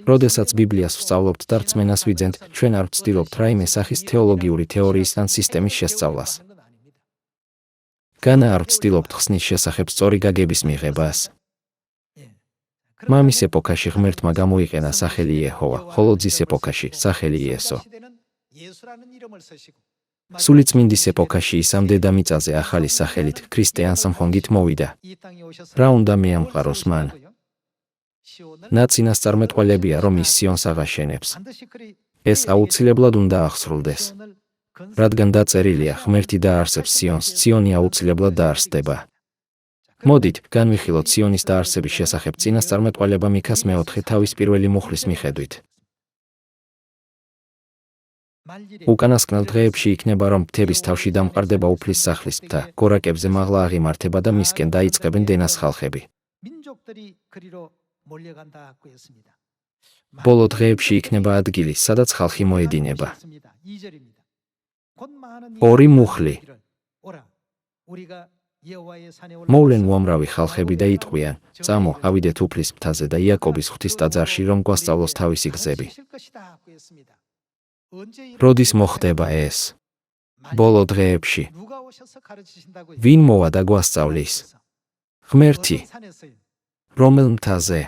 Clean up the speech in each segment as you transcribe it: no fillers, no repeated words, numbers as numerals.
როდესაც ბიბლიას ვსწავლობთ და რწმენას ვიძენთ, ჩვენ არ ვცდილობთ რაიმე სახის თეოლოგიური თეორიის ან სისტემის შესწავლას. განა არ ვცდილობთ ხსნის შესახებ სწორი გაგების მიღებას. მამის ეპოქაში ღმერთმა გამოიყენა სახელი იეჰოვა, ხოლო ძის ეპოქაში სახელი იესო. სულიწმინდის ეპოქაში ის ამ დედამიწაზე ახალი სახელით, ქრისტიან სამხონგით მოვიდა. რა უნდა მეამყაროს მან? ნაცინასწარმეტყველებია, რომ ის სიონს აღაშენებს. ეს აუცილებლად უნდა აღსრულდეს. რადგან დაწერილია, ღმერთი დაარსებს სიონს, სიონი აუცილებლად დაარსდება. მოდით, განვიხილოთ სიონის დაარსების შესახებ წინასწარმეტყველება მიქას მეოთხე თავის პირველი მუხლის მიხედვით. უკანასკნელ დღეებში იქნება, რომ მთების თავში დამყარდება უფლის სახლის მთა, გორაკებზე მაღლა აღიმართება და მისკენ დაიწყებენ დენას ხალხები. ბოლო დღეებში იქნება ადგილი, სადაც ხალხი მოედინება. ორი მუხლი. მოვლენ უამრავი ხალხები და იტყვიან, წამო, ავიდეთ უფლის მთაზე და იაკობის ღვთის ტაძარში, რომ გვასწავლოს თავისი გზები. როდის მოხდება ეს? ბოლო დღეებში. ვინ მოვა და გვასწავლის? ღმერთი. რომელ მთაზე?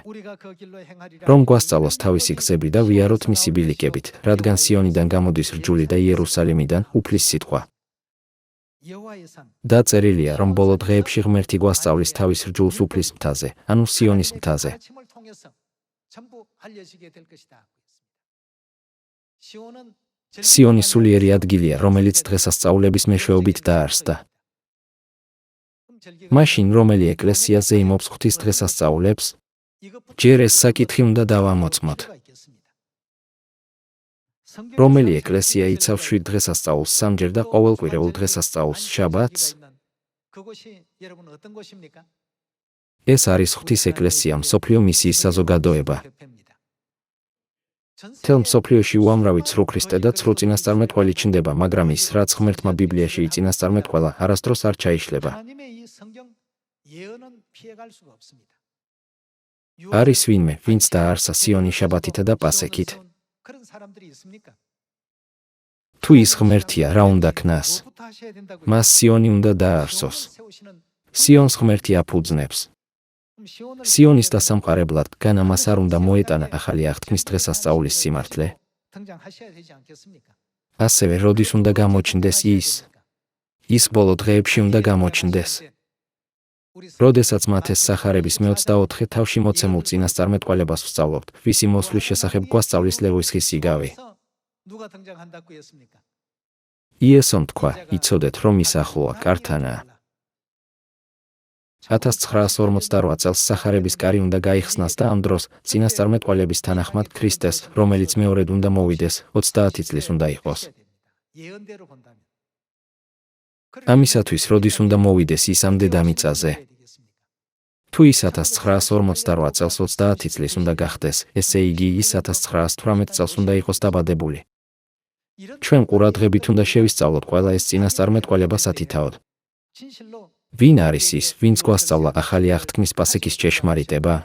რომ გვასწავლოს თავისი გზები და ვიაროთ მისი ბილიკებით, რადგან სიონიდან გამოდის რჯული და იერუსალიმიდან უფლის სიტყვა. დაწერილია, რომ ბოლო დღეებში ღმერთი გვასწავლის თავის რჯულს უფლის მთაზე, ანუ სიონის მთაზე. სიონი სულიერი ადგილია, რომელიც დღესასწაულების მეშვეობით დაარსდა. მაშინ რომელი ეკლესია ზეიმობს ღვთის დღესასწაულებს? ჯერ ეს საკითხი უნდა დავამოწმოთ. რომელი ეკლესია იცავს 7 დღესასწაულს სამჯერ და ყოველკვირეულ დღესასწაულს შაბათს? ეს არის ღვთის ეკლესია, მსოფლიო მისიის საზოგადოება. მთელ მსოფლიოში უამრავი ცრუ ქრისტე და ცრუ წინასწარმეტყველი ჩნდება, მაგრამ ის, რაც ღმერთმა ბიბლიაში იწინასწარმეტყველა, არასდროს არ ჩაიშლება. არის ვინმე, ვინც დაარსა სიონი შაბათითა და პასექით? თუ ის ღმერთია, რა უნდა ქნას? მას სიონი უნდა დაარსოს. სიონს ღმერთი აფუძნებს. სიონის დასამყარებლად განა მას არ უნდა მოეტანა ახალი აღთქმის დღესასწაულის სიმართლე? ასევე როდის უნდა გამოჩნდეს ის? ის ბოლო დღეებში უნდა გამოჩნდეს. როდესაც მათ ეს სახარების მე-24 თავში მოცემულ წინასწარმეტყველებას ვსწავლობთ, ვისი მოსვლის შესახებ გვასწავლის ლევოს ხისიგავი. იესომ თქვა, იცოდეთ, რომ ის ახლოა, კართანაა. 1948 წელს სახარების კარი უნდა გაიხსნას და ამ დროს წინასწარმეტყველების თანახმად ქრისტეს, რომელიც მეორედ უნდა მოვიდეს, 30 წლის უნდა იყოს. ამისათვის როდის უნდა მოვიდეს ის ამ დედამიწაზე? თუ ის 1948 წელს 30 წლის უნდა გახდეს, ესე იგი ის 1918 წელს უნდა იყოს დაბადებული. ჩვენ ყურადღებით უნდა შევისწავლოთ ყველა ეს წინასწარმეტყველება სათითაოდ. ვინ არის ის, ვინც გვასწავლა ახალი აღთქმის პასექის ჭეშმარიტება?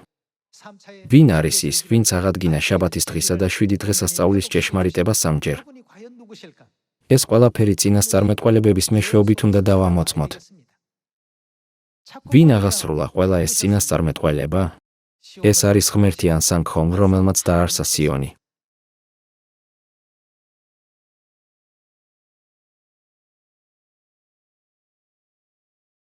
ვინ არის ის, ვინც აღადგინა შაბათის დღისა და 7 დღესასწაულის ჭეშმარიტება სამჯერ? ეს ყველაფერი წინასწარმეტყველებების მეშვეობით უნდა დავამოწმოთ. ვინ აღასრულა ყველა ეს წინასწარმეტყველება? ეს არის ღმერთი ან სანგხომ, რომელმაც დაარსა სიონი.